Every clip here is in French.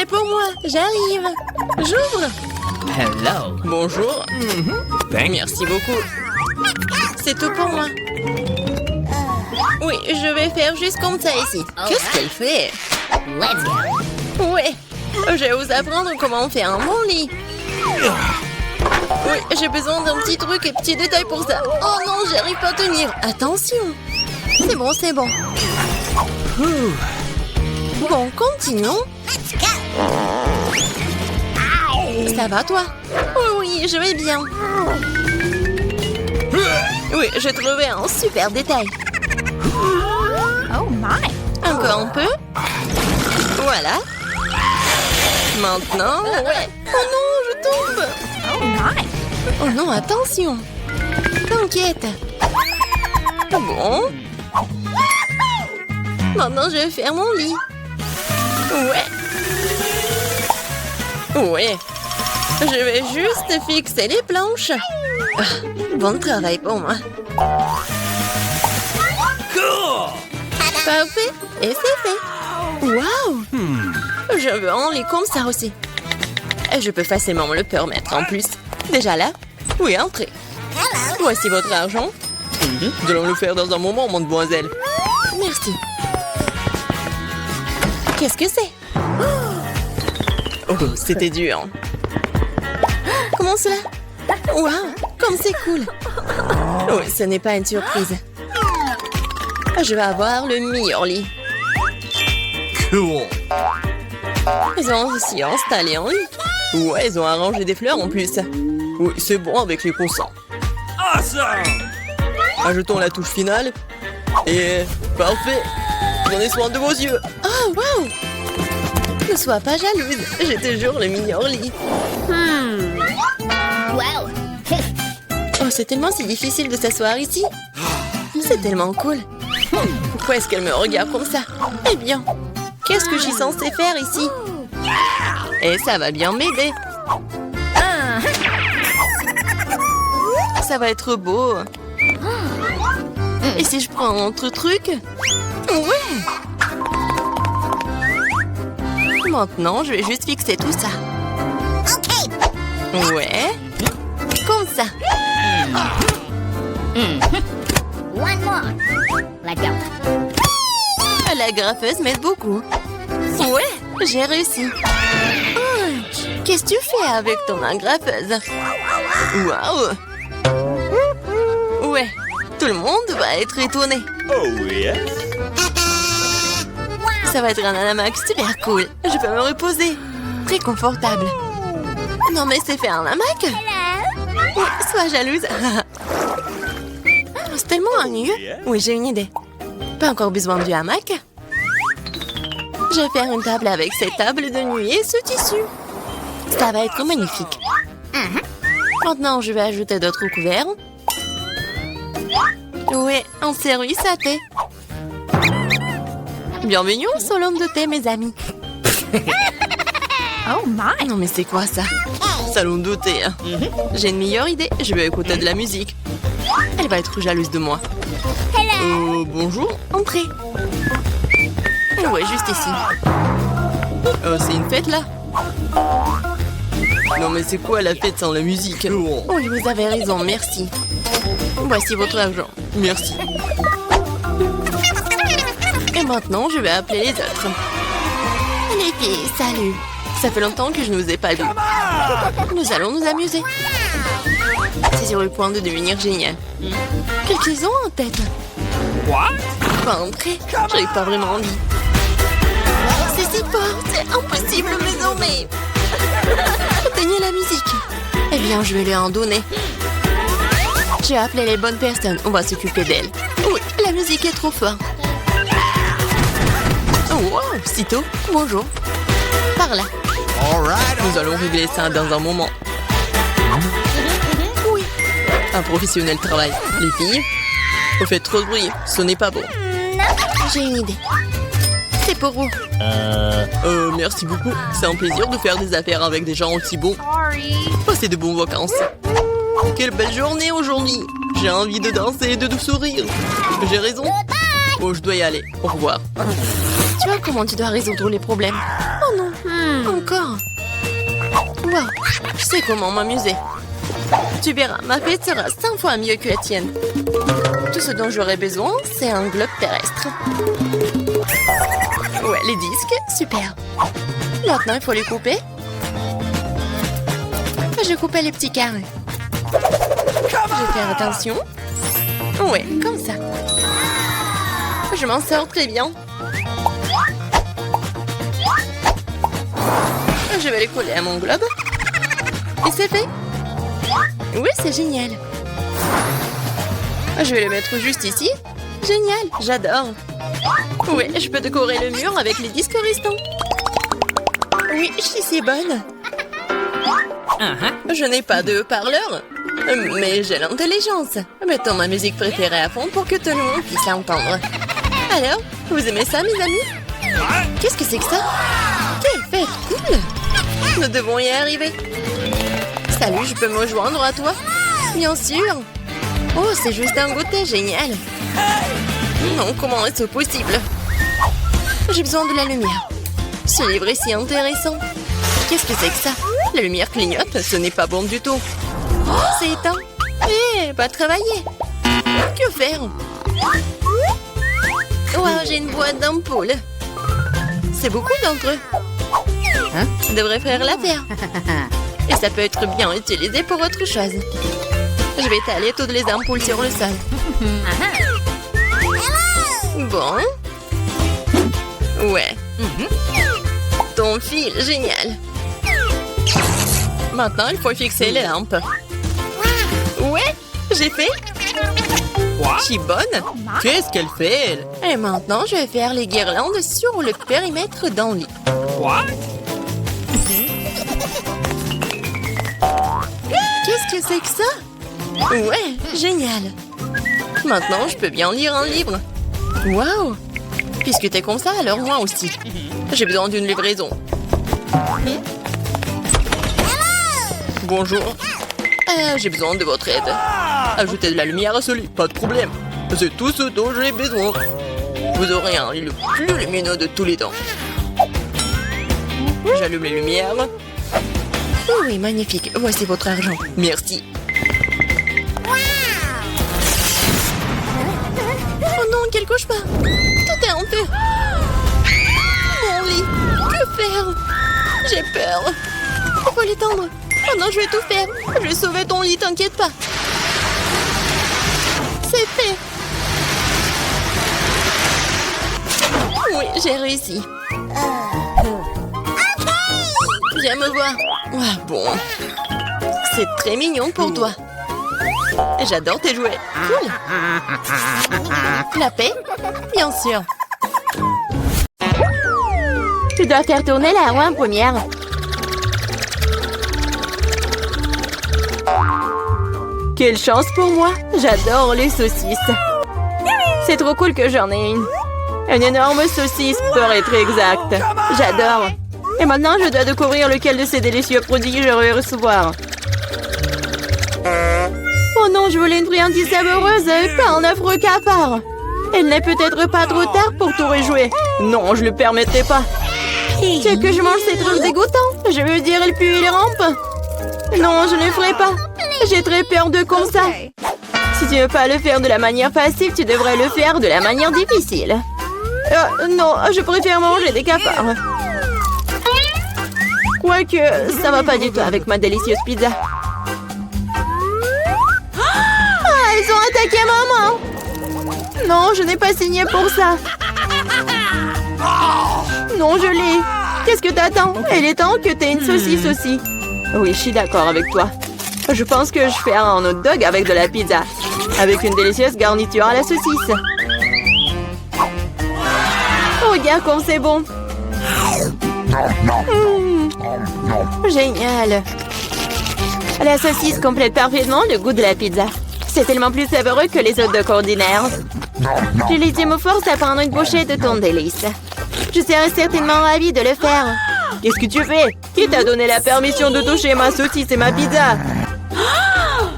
C'est pour moi, j'arrive. J'ouvre. Hello. Bonjour. Merci beaucoup. C'est tout pour moi. Oui, je vais faire juste comme ça ici. Qu'est-ce qu'elle fait? Let's go. Ouais, je vais vous apprendre comment faire un bon lit. Oui, j'ai besoin d'un petit truc et petit détail pour ça. Oh non, j'arrive pas à tenir. Attention. C'est bon, c'est bon. Bon, continuons. Ça va, toi? Oui, je vais bien. Oui, j'ai trouvé un super détail. Oh my. Encore un peu. Voilà. Maintenant, ouais. Oh non, je tombe. Oh my. Oh non, attention. T'inquiète. Bon. Maintenant, je vais faire mon lit. Ouais. Je vais juste fixer les planches. Ah, bon travail pour moi. Parfait. Et c'est fait. Waouh. Je veux un lit comme ça aussi. Et je peux facilement me le permettre en plus. Déjà là? Oui, entrez. Voici votre argent. Nous allons le faire dans un moment, mademoiselle. Merci. Qu'est-ce que c'est? Oh, c'était dur. Comment cela? Waouh, comme c'est cool. Oui, ce n'est pas une surprise. Je vais avoir le meilleur lit. Cool. Ils ont aussi installé un lit. Ouais, ils ont arrangé des fleurs en plus. Oui, c'est bon avec les coussins. Awesome. Ajoutons la touche finale. Et parfait. Prenez soin de vos yeux. Oh, waouh. Ne sois pas jalouse. J'ai toujours le meilleur lit. Wow. Oh, c'est tellement si difficile de s'asseoir ici. C'est tellement cool. Pourquoi est-ce qu'elle me regarde comme ça? Eh bien, qu'est-ce que je suis censée faire ici? Et ça va bien m'aider. Ça va être beau. Et si je prends un autre truc? Ouais. Maintenant, je vais juste fixer tout ça. Ouais. Comme ça. One more. Let's go. La graffeuse m'aide beaucoup. Ouais, j'ai réussi. Oh, qu'est-ce que tu fais avec ton agrafeuse? Waouh! Ouais, tout le monde va être étonné. Oh yes. Ça va être un hamac super cool. Je peux me reposer. Très confortable. Non mais c'est fait un hamac? Oui, sois jalouse. C'est tellement ennuyeux. Oui, j'ai une idée. Pas encore besoin du hamac. Je vais faire une table avec cette table de nuit et ce tissu. Ça va être magnifique. Maintenant, je vais ajouter d'autres couverts. Oui, un service à thé. Bienvenue au salon de thé, mes amis. Oh my. Non, mais c'est quoi ça? Salon de thé. Hein. J'ai une meilleure idée. Je vais écouter de la musique. Elle va être jalouse de moi. Bonjour, entrez. Ouais, juste ici. C'est une fête, là? Non, mais c'est quoi la fête sans la musique? Oh, vous avez raison, merci. Voici votre argent. Merci. Et maintenant, je vais appeler les autres. Les filles, salut. Ça fait longtemps que je ne vous ai pas vu. Nous allons nous amuser. C'est sur le point de devenir génial. Qu'est-ce qu'ils ont en tête? What? Pas entrer. J'arrive pas vraiment envie. C'est si fort, c'est impossible désormais. Éteignez la musique. Eh bien, je vais lui en donner. J'ai appelé les bonnes personnes. On va s'occuper d'elles. Oui, la musique est trop forte. Oh, wow, sitôt. Bonjour. Par là. Nous allons régler ça dans un moment. Oui. Un professionnel travaille. Les filles, vous faites trop de bruit. Ce n'est pas bon. J'ai une idée. C'est pour vous. Merci beaucoup. C'est un plaisir de faire des affaires avec des gens aussi bons. Passez de bonnes vacances. Quelle belle journée aujourd'hui. J'ai envie de danser et de sourire. J'ai raison. Oh, je dois y aller. Au revoir. Tu vois comment tu dois résoudre les problèmes? Oh non. Encore. Wow, je sais comment m'amuser. Tu verras, ma fête sera 100 fois mieux que la tienne. Tout ce dont j'aurais besoin, c'est un globe terrestre. Ouais, les disques, super. Maintenant, il faut les couper. Je coupais les petits carrés. Je vais faire attention. Ouais, comme ça. Je m'en sors très bien. Je vais les coller à mon globe. Et c'est fait. Oui, c'est génial. Je vais le mettre juste ici. Génial, j'adore. Oui, je peux décorer le mur avec les disques restants. Oui, je suis si bonne. Je n'ai pas de haut-parleur, mais j'ai l'intelligence. Mettons ma musique préférée à fond pour que tout le monde puisse l'entendre. Alors, vous aimez ça, mes amis? Qu'est-ce que c'est que ça? Quelle fête cool! Nous devons y arriver. Salut, je peux me joindre à toi? Bien sûr. Oh, c'est juste un goûter, génial. Non, comment est-ce possible? J'ai besoin de la lumière. Ce livre est si intéressant. Qu'est-ce que c'est que ça? La lumière clignote, ce n'est pas bon du tout. Oh, c'est éteint. Eh, pas travailler. Que faire? Wow, j'ai une boîte d'ampoules. C'est beaucoup d'entre eux. Ça devrait faire l'affaire. Et ça peut être bien utilisé pour autre chose. Je vais étaler toutes les ampoules sur le sol. Bon. Ouais. Ton fil, génial. Maintenant, il faut fixer les lampes. Ouais, j'ai fait. Je suis bonne. Qu'est-ce qu'elle fait, elle? Et maintenant, je vais faire les guirlandes sur le périmètre d'un lit. Qu'est-ce que c'est que ça? Ouais, génial. Maintenant, je peux bien lire un livre. Waouh! Puisque t'es comme ça, alors moi aussi. J'ai besoin d'une livraison. Bonjour. J'ai besoin de votre aide. Ajoutez de la lumière à ce lit, pas de problème. C'est tout ce dont j'ai besoin. Vous aurez un lit le plus lumineux de tous les temps. J'allume les lumières. Oh oui, magnifique. Voici votre argent. Merci. Oh non, quel cauchemar. Tout est en feu. Mon lit. Que faire? J'ai peur. Il faut l'étendre. Oh non, je vais tout faire. Je vais sauver ton lit, t'inquiète pas. C'est fait. Oui, j'ai réussi. Viens me voir. Ah, bon. C'est très mignon pour toi. J'adore tes jouets. Cool. La paix? Bien sûr. Tu dois faire tourner la roue en première. Quelle chance pour moi. J'adore les saucisses. C'est trop cool que j'en ai une. Une énorme saucisse pour être exact. J'adore. Et maintenant, je dois découvrir lequel de ces délicieux produits je vais recevoir. Oh non, je voulais une friandise savoureuse, pas un affreux cafard. Il n'est peut-être pas trop tard pour tout rejouer. Non, je le permettrai pas. Ce que je mange, c'est trop dégoûtant. Je veux dire, il pue et il rampe. Non, je ne le ferai pas. J'ai très peur de comme ça. Si tu ne veux pas le faire de la manière facile, tu devrais le faire de la manière difficile. Non, je préfère manger des cafards. Quoique, ça va pas du tout avec ma délicieuse pizza. Ah, ils ont attaqué maman! Non, je n'ai pas signé pour ça. Non, je l'ai. Qu'est-ce que t'attends? Il est temps que t'aies une saucisse aussi. Oui, je suis d'accord avec toi. Je pense que je fais un hot dog avec de la pizza. Avec une délicieuse garniture à la saucisse. Regarde comme c'est bon. Génial. La saucisse complète parfaitement le goût de la pizza. C'est tellement plus savoureux que les hot dogs ordinaires. Julie me force à prendre une bouchée de ton délice. Je serais certainement ravie de le faire. Qu'est-ce que tu fais? Qui t'a donné la permission de toucher ma saucisse et ma pizza?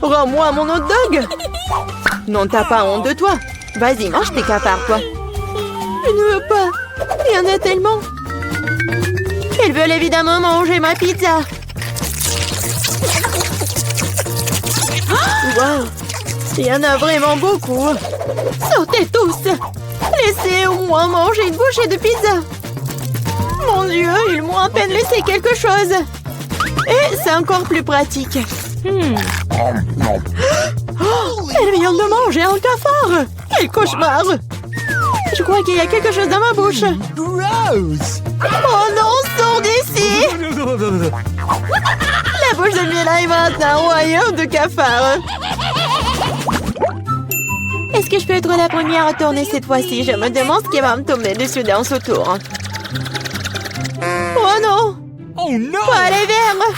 Rends-moi mon hot dog! Non, t'as pas honte de toi. Vas-y, mange tes cafards, toi. Je ne veux pas. Il y en a tellement. Ils veulent veulent évidemment manger ma pizza. Wow! Il y en a vraiment beaucoup. Sortez tous. Laissez au moins manger une bouchée de pizza. Mon Dieu, ils m'ont à peine laissé quelque chose. Et c'est encore plus pratique. Oh, elle vient de manger un cafard. Quel cauchemar. Je crois qu'il y a quelque chose dans ma bouche. Gross! Oh non, sors d'ici. La bouche de Mila est maintenant un royaume de cafards. Est-ce que je peux être la première à tourner cette fois-ci? Je me demande ce qui va me tomber dessus dans ce tour. Oh non! Oh no! Pas les verres!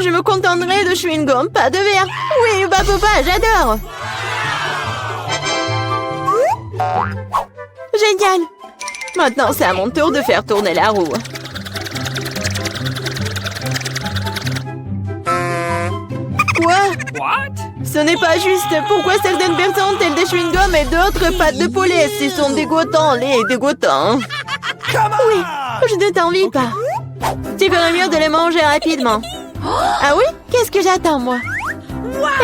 Je me contenterai de chewing-gum, pas de verre. Oui, papa, j'adore. Génial! Maintenant, c'est à mon tour de faire tourner la roue. Quoi? What? Ce n'est pas juste. Pourquoi certaines personnes ont-elles des chewing-gums et d'autres pâtes de poulet? Ils sont dégoûtants, les dégoûtants. Oui, je ne t'envie pas. Tu ferais mieux de les manger rapidement. Ah oui? Qu'est-ce que j'attends, moi?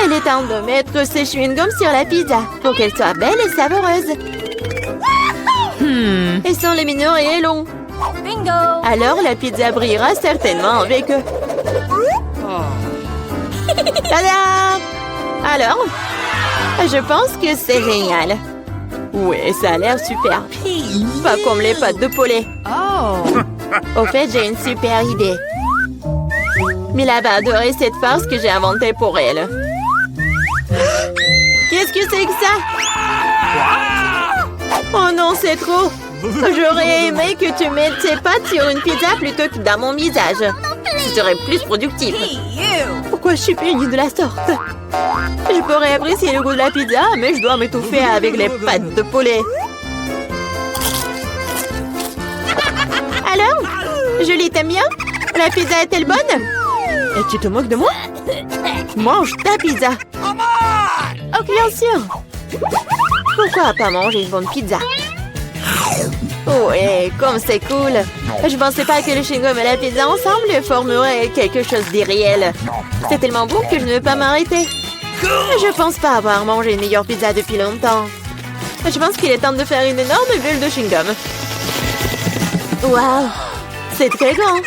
Il est temps de mettre ces chewing-gums sur la pizza pour qu'elle soit belle et savoureuse. Ils sont lumineux et longs. Bingo! Alors la pizza brillera certainement avec eux. Tada! Alors? Je pense que c'est génial. Oui, ça a l'air super. Pas comme les pâtes de poulet. Oh! Au fait, j'ai une super idée. Mila va adorer cette farce que j'ai inventée pour elle. Qu'est-ce que c'est que ça? Oh non, c'est trop. J'aurais aimé que tu mettes tes pâtes sur une pizza plutôt que dans mon visage. Ce serait plus productif. Pourquoi je suis punie de la sorte? Je pourrais apprécier le goût de la pizza, mais je dois m'étouffer avec les pâtes de poulet. Alors? Julie, t'aimes bien? La pizza est-elle bonne? Et tu te moques de moi? Mange ta pizza. Oh, bien sûr. Pourquoi pas manger une bonne pizza? Ouais, comme c'est cool. Je pensais pas que le chewing-gum et la pizza ensemble formeraient quelque chose d'irréel. C'est tellement bon que je ne veux pas m'arrêter. Je pense pas avoir mangé une meilleure pizza depuis longtemps. Je pense qu'il est temps de faire une énorme bulle de chewing-gum. Waouh, c'est très grand.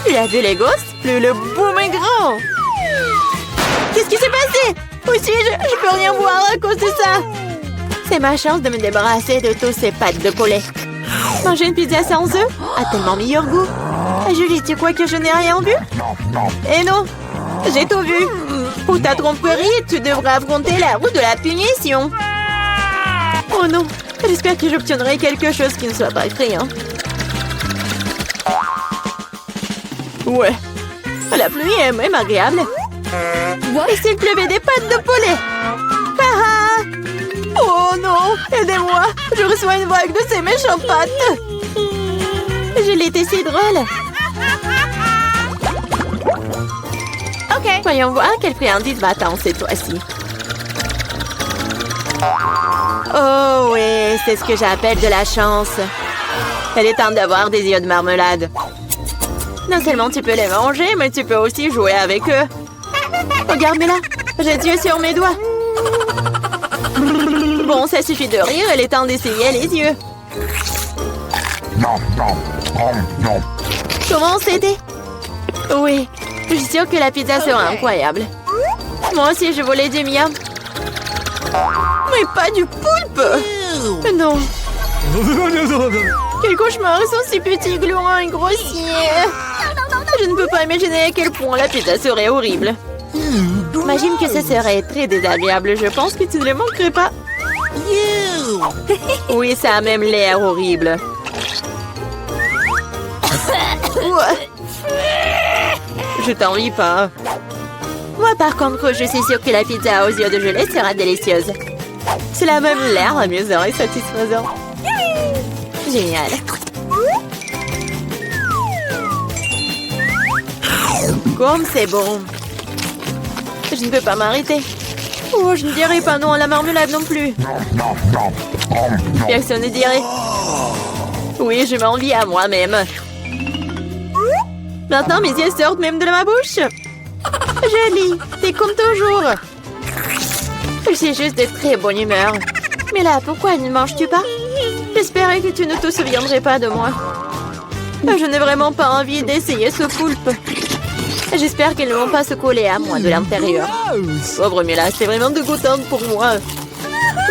Tu as vu les gosses? Plus le boom est grand. Qu'est-ce qui s'est passé? Où suis-je? Je peux rien voir à cause de ça. C'est ma chance de me débarrasser de tous ces pâtes de poulet. Manger une pizza sans œufs a tellement meilleur goût. Julie, tu crois que je n'ai rien vu? Eh non, j'ai tout vu. Pour ta tromperie, tu devrais affronter la roue de la punition. Oh non, j'espère que j'obtiendrai quelque chose qui ne soit pas effrayant. Ouais, la pluie est même agréable. Et s'il pleuvait des pâtes de poulet? Ah! Oh non, aidez-moi, je reçois une vague de ces méchantes pâtes. Julie, t'es si drôle. Ok, voyons voir quelle friandise m'attend cette fois-ci. Oh oui, c'est ce que j'appelle de la chance. Elle est temps d'avoir des yeux de marmelade. Non seulement tu peux les manger, mais tu peux aussi jouer avec eux. Regarde-moi là, j'ai des yeux sur mes doigts. Bon, ça suffit de rire, il est temps d'essayer les yeux. Comment c'était? Oui, je suis sûre que la pizza sera incroyable. Moi aussi, je voulais du miam. Mais pas du poulpe! Non. Quel cauchemar, ils sont si petits, glouants et grossiers. Je ne peux pas imaginer à quel point la pizza serait horrible. Imagine que ce serait très désagréable. Je pense que tu ne le manquerais pas. Oui, ça a même l'air horrible. Je t'envie pas. Moi, par contre, je suis sûre que la pizza aux yeux de gelée sera délicieuse. Cela a même l'air amusant et satisfaisant. Génial. Comme c'est bon. Je ne peux pas m'arrêter. Oh, je ne dirai pas non à la marmelade non plus. Personne ne dirait. Oui, je m'envie à moi-même. Maintenant, mes yeux sortent même de ma bouche. Jolie, t'es comme toujours. Je suis juste de très bonne humeur. Mais là, pourquoi ne manges-tu pas? J'espérais que tu ne te souviendrais pas de moi. Je n'ai vraiment pas envie d'essayer ce poulpe. J'espère qu'ils ne vont pas se coller à moi de l'intérieur. Pauvre Mila, c'est vraiment dégoûtant pour moi.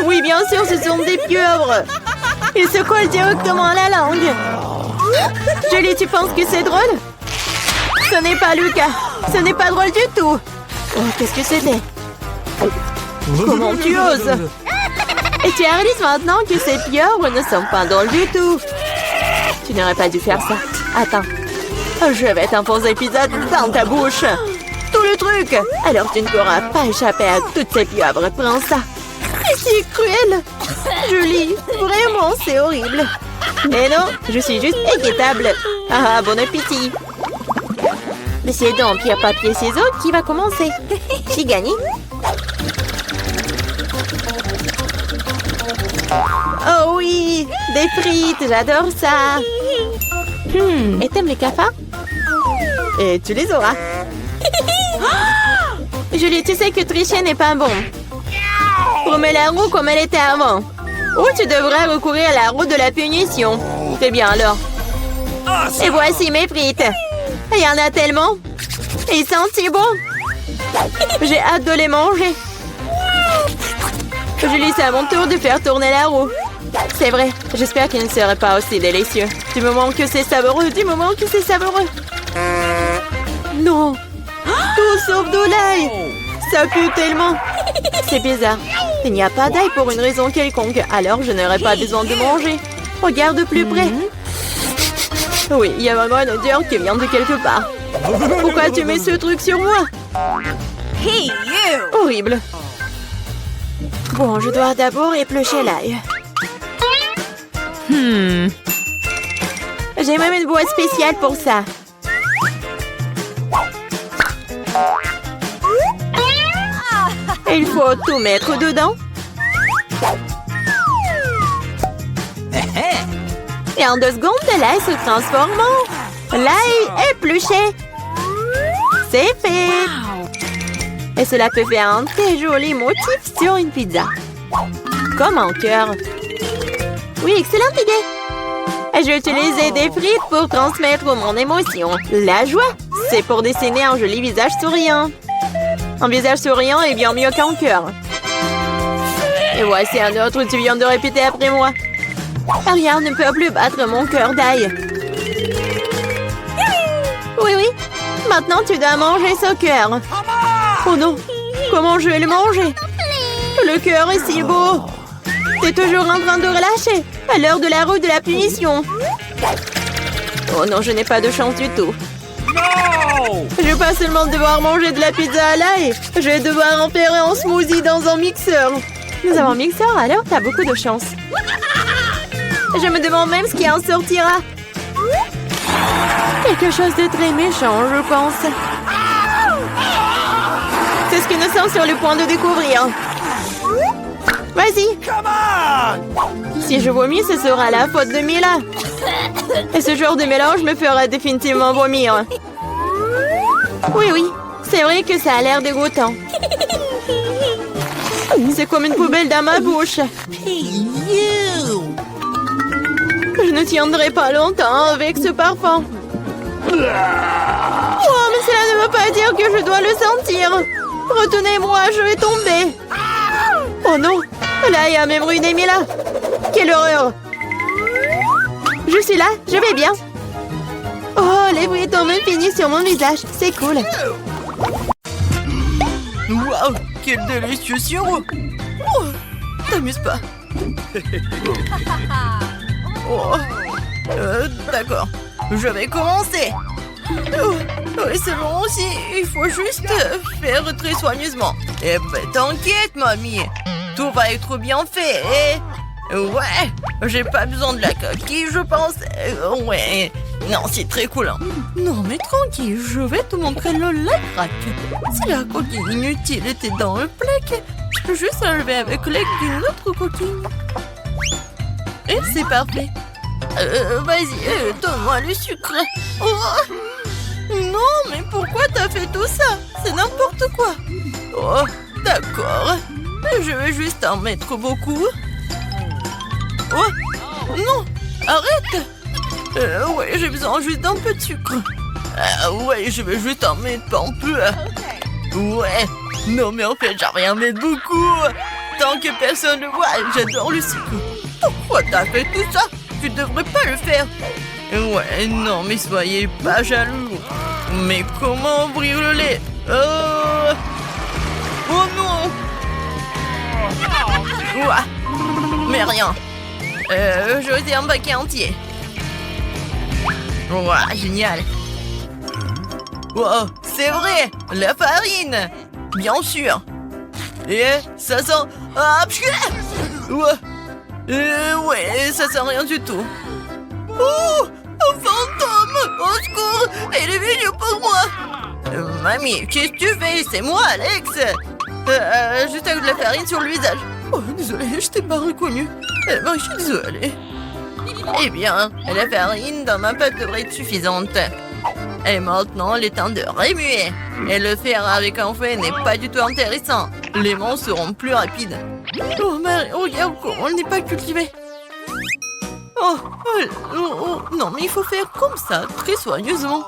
Oui, bien sûr, ce sont des pieuvres. Ils se collent directement à la langue. Julie, tu penses que c'est drôle? Ce n'est pas le cas. Ce n'est pas drôle du tout. Oh, qu'est-ce que c'était? Comment tu oses? Et tu réalises maintenant que ces pieuvres ne sont pas drôles du tout. Tu n'aurais pas dû faire ça. Attends. Je vais t'enfoncer pizza dans ta bouche. Tout le truc. Alors tu ne pourras pas échapper à toutes ces pieuvres. Prends ça. C'est cruel. Julie, vraiment, c'est horrible. Mais non, je suis juste équitable. Ah, bon appétit. Mais c'est donc pierre, papier, ciseaux qui va commencer. J'ai gagné. Oh oui, des frites, j'adore ça. Et t'aimes les cafards? Et tu les auras. Julie, tu sais que tricher n'est pas bon. Remets la roue comme elle était avant. Ou tu devrais recourir à la roue de la punition. C'est bien alors. Et voici mes frites. Il y en a tellement. Ils sentent si bon. J'ai hâte de les manger. Julie, c'est à mon tour de faire tourner la roue. C'est vrai, j'espère qu'il ne serait pas aussi délicieux. Du moment que c'est savoureux, du moment que c'est savoureux. Non. Tout sauf de l'ail. Ça pue tellement. C'est bizarre. Il n'y a pas d'ail pour une raison quelconque. Alors je n'aurai pas besoin de manger. Regarde de plus près. Oui, il y a vraiment une odeur qui vient de quelque part. Pourquoi tu mets ce truc sur moi? Hey, you! Horrible. Bon, je dois d'abord éplucher l'ail. J'ai même une boîte spéciale pour ça. Il faut tout mettre dedans. Et en 2 secondes, l'ail se transforme en l'ail épluché. C'est fait. Et cela peut faire un très joli motif sur une pizza. Comme un cœur. Oui, excellente idée. J'ai utilisé des frites pour transmettre mon émotion. La joie, c'est pour dessiner un joli visage souriant. Un visage souriant est bien mieux qu'un cœur. Et voici un autre que tu viens de répéter après moi. Rien ne peut plus battre mon cœur d'ail. Oui, oui. Maintenant, tu dois manger ce cœur. Oh non. Comment je vais le manger? Le cœur est si beau. T'es toujours en train de relâcher. À l'heure de la roue de la punition. Oh non, je n'ai pas de chance du tout. Je vais pas seulement devoir manger de la pizza à l'ail. Je vais devoir en faire un smoothie dans un mixeur. Nous avons un mixeur, alors t'as beaucoup de chance. Je me demande même ce qui en sortira. Quelque chose de très méchant, je pense. C'est ce que nous sommes sur le point de découvrir. Vas-y. Si je vomis, ce sera la faute de Mila. Et ce genre de mélange me fera définitivement vomir. Oui, oui. C'est vrai que ça a l'air dégoûtant. C'est comme une poubelle dans ma bouche. Je ne tiendrai pas longtemps avec ce parfum. Oh, mais cela ne veut pas dire que je dois le sentir. Retenez-moi, je vais tomber. Oh non, là, il y a même ruiné Mila. Quelle horreur. Je suis là, je vais bien. Oh, les frites ont même fini sur mon visage. C'est cool. Waouh, quel délicieux sirop. Oh, t'amuses pas. Oh, d'accord, je vais commencer. Oh, oui, c'est bon aussi. Il faut juste faire très soigneusement. Eh ben, t'inquiète, mamie. Tout va être bien fait. Ouais, j'ai pas besoin de la coquille, je pense. Ouais, non, c'est très cool. Hein. Non, mais tranquille, je vais te montrer le lait-crack. Si la coquille inutile était dans le plaque, je peux juste enlever avec l'aide d'une autre coquille. Et c'est parfait. Vas-y, donne-moi le sucre. Oh. Non, mais pourquoi t'as fait tout ça? C'est n'importe quoi. Oh, d'accord. Je vais juste en mettre beaucoup. Oh, non, arrête. Ouais, j'ai besoin juste d'un peu de sucre. Ouais, je vais juste en mettre un peu. Ouais, non mais en fait, j'en vais en mettre beaucoup. Tant que personne ne voit, j'adore le sucre. Pourquoi t'as fait tout ça? Tu devrais pas le faire. Ouais, non, mais soyez pas jaloux. Mais comment ouvrir le lait? Oh non. Ouah. Mais rien. Je vais un paquet entier. Ouah, génial. Wow, c'est vrai, la farine. Bien sûr. Et ça sent... Ah, ouais, ça sent rien du tout. Oh, un fantôme! Au secours! Il est venu pour moi! Mamie, qu'est-ce que tu fais? C'est moi, Alex! Juste avec de la farine sur le visage. Oh, désolé, je t'ai pas reconnu. Je suis désolée. Eh bien, la farine dans ma pâte devrait être suffisante. Et maintenant, le temps de remuer. Et le faire avec un fouet n'est pas du tout intéressant. Les mains seront plus rapides. Oh, mais regarde comment on n'est pas cultivé. Oh, non, mais il faut faire comme ça, très soigneusement.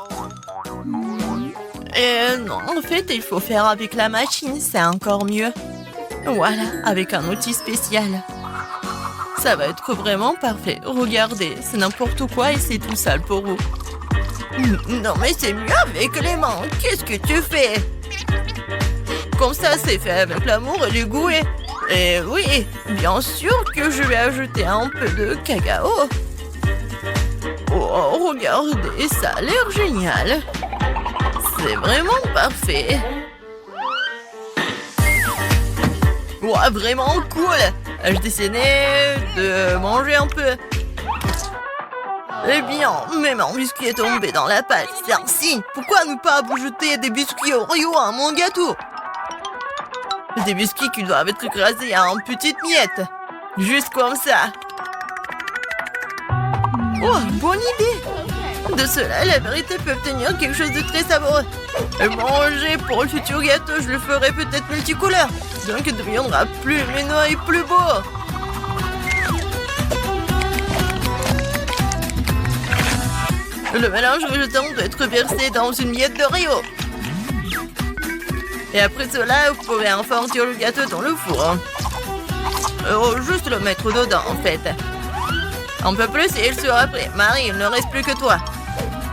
Non, en fait, il faut faire avec la machine, c'est encore mieux. Voilà, avec un outil spécial. Ça va être vraiment parfait. Regardez, c'est n'importe quoi et c'est tout sale pour vous. Non, mais c'est mieux avec les mains. Qu'est-ce que tu fais? Comme ça, c'est fait avec l'amour et le goût. Et oui, bien sûr que je vais ajouter un peu de cacao. Oh, regardez, ça a l'air génial. C'est vraiment parfait. Ouais, vraiment cool. Je dessinais de manger un peu. Eh bien, même un biscuit est tombé dans la pâte. C'est un signe. Pourquoi ne pas ajouter des biscuits Oreo à mon gâteau? Des biscuits qui doivent être écrasés en petites miettes. Juste comme ça. Oh, bonne idée. De cela, la vérité peut obtenir quelque chose de très savoureux. Et manger pour le futur gâteau, je le ferai peut-être multicouleur. Donc il deviendra plus lumineux et plus beau. Le mélange résultant doit être versé dans une miette d'Oreo. Et après cela, vous pouvez enfourner le gâteau dans le four. Juste le mettre dedans, en fait. Un peu plus et il sera prêt. Marie, il ne reste plus que toi.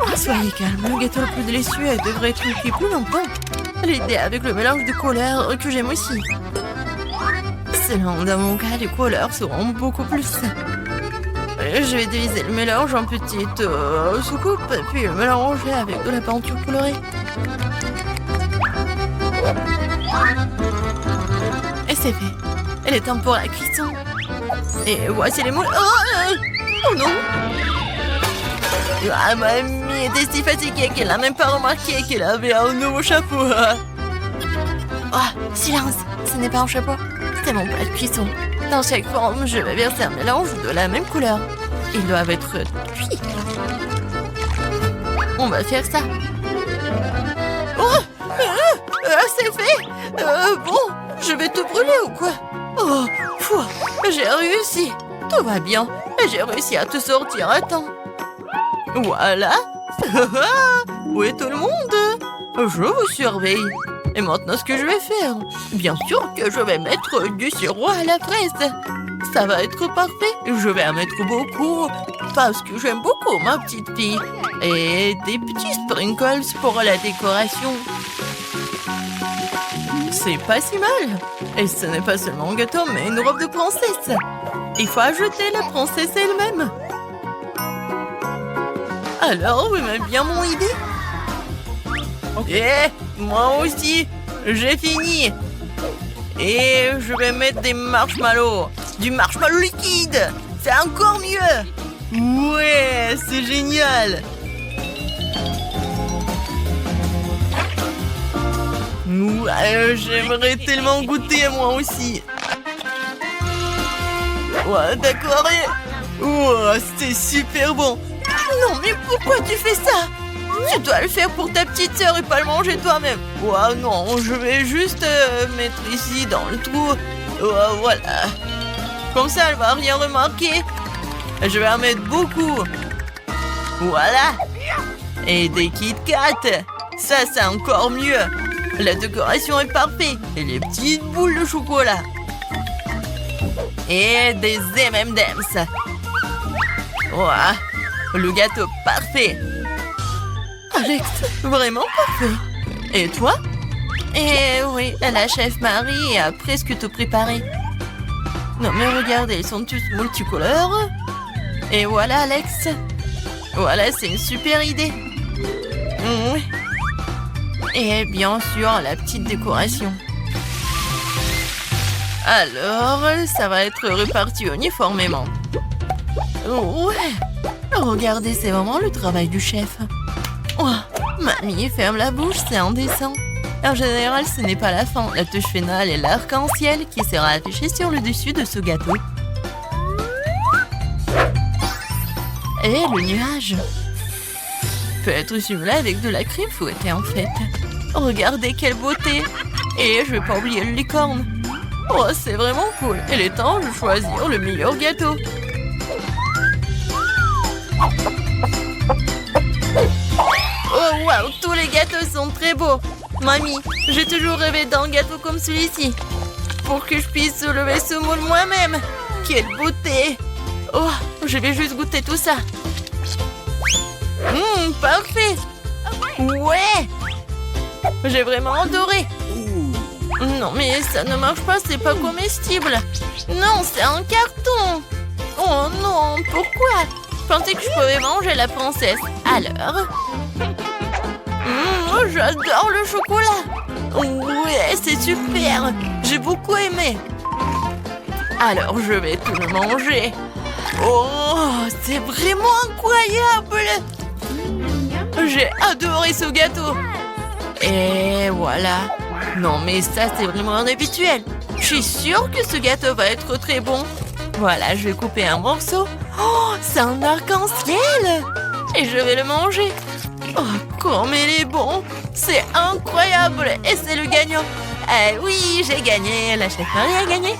Oh, soyez calme, le gâteau le plus délicieux devrait être cuit plus longtemps. L'idée avec le mélange de couleurs que j'aime aussi. Selon dans mon cas, les couleurs seront beaucoup plus. Je vais diviser le mélange en petites soucoupes, puis le mélanger avec de la peinture colorée. Et c'est fait. Il est temps pour la cuisson. Et voici les moules. Oh non! Ah, mamie était si fatiguée qu'elle n'a même pas remarqué qu'elle avait un nouveau chapeau. Oh, silence! Ce n'est pas un chapeau, c'est mon plat de cuisson. Dans chaque forme, je vais verser un mélange de la même couleur. Ils doivent être cuits. On va faire ça. Oh! C'est fait! Bon, je vais te brûler ou quoi? Oh, j'ai réussi. Tout va bien. J'ai réussi à te sortir à temps. Voilà. Où est tout le monde? Je vous surveille. Et maintenant, ce que je vais faire? Bien sûr que je vais mettre du sirop à la fraise. Ça va être parfait. Je vais en mettre beaucoup parce que j'aime beaucoup ma petite fille. Et des petits sprinkles pour la décoration. C'est pas si mal. Et ce n'est pas seulement un gâteau, mais une robe de princesse. Il faut ajouter la princesse elle-même. Alors, vous aimez bien mon idée? Et moi aussi, j'ai fini. Et je vais mettre des marshmallows. Du marshmallow liquide. C'est encore mieux. Ouais, c'est génial. Ouais, j'aimerais tellement goûter moi aussi. Ouais, d'accord. Oh, c'est super bon. Non, mais pourquoi tu fais ça? Tu dois le faire pour ta petite sœur et pas le manger toi-même. Oh non, je vais juste mettre ici dans le trou. Oh, voilà. Comme ça, elle va rien remarquer. Je vais en mettre beaucoup. Voilà. Et des Kit Kat. Ça, c'est encore mieux. La décoration est parfaite. Et les petites boules de chocolat. Et des M&M's. Ouah, le gâteau parfait. Alex, vraiment parfait. Et toi? Eh oui, la chef Marie a presque tout préparé. Non mais regardez, ils sont tous multicolores. Et voilà Alex. Voilà, c'est une super idée. Oui. Et bien sûr, la petite décoration. Alors, ça va être réparti uniformément. Ouais. Regardez, c'est vraiment le travail du chef. Oh, mamie, ferme la bouche, c'est indécent. En général, ce n'est pas la fin. La touche finale est l'arc-en-ciel qui sera affiché sur le dessus de ce gâteau. Et le nuage peut être simulé avec de la crème fouettée en fait. Regardez quelle beauté. Et je vais pas oublier le licorne. Oh, c'est vraiment cool. Il est temps de choisir le meilleur gâteau. Oh waouh, tous les gâteaux sont très beaux. Mamie, j'ai toujours rêvé d'un gâteau comme celui-ci. Pour que je puisse soulever ce moule moi-même. Quelle beauté. Oh, je vais juste goûter tout ça. Parfait. Ouais. J'ai vraiment adoré. Non, mais ça ne marche pas, c'est pas comestible. Non, c'est un carton. Oh non, pourquoi? Je pensais que je pouvais manger la princesse. Alors? J'adore le chocolat. Ouais, c'est super. J'ai beaucoup aimé. Alors, je vais tout le manger. Oh, c'est vraiment incroyable. J'ai adoré ce gâteau. Et voilà. Non, mais ça, c'est vraiment inhabituel. Je suis sûre que ce gâteau va être très bon. Voilà, je vais couper un morceau. Oh, c'est un arc-en-ciel. Et je vais le manger. Oh, comme il est bon. C'est incroyable. Et c'est le gagnant. Eh oui, j'ai gagné. La chef Marie a gagné.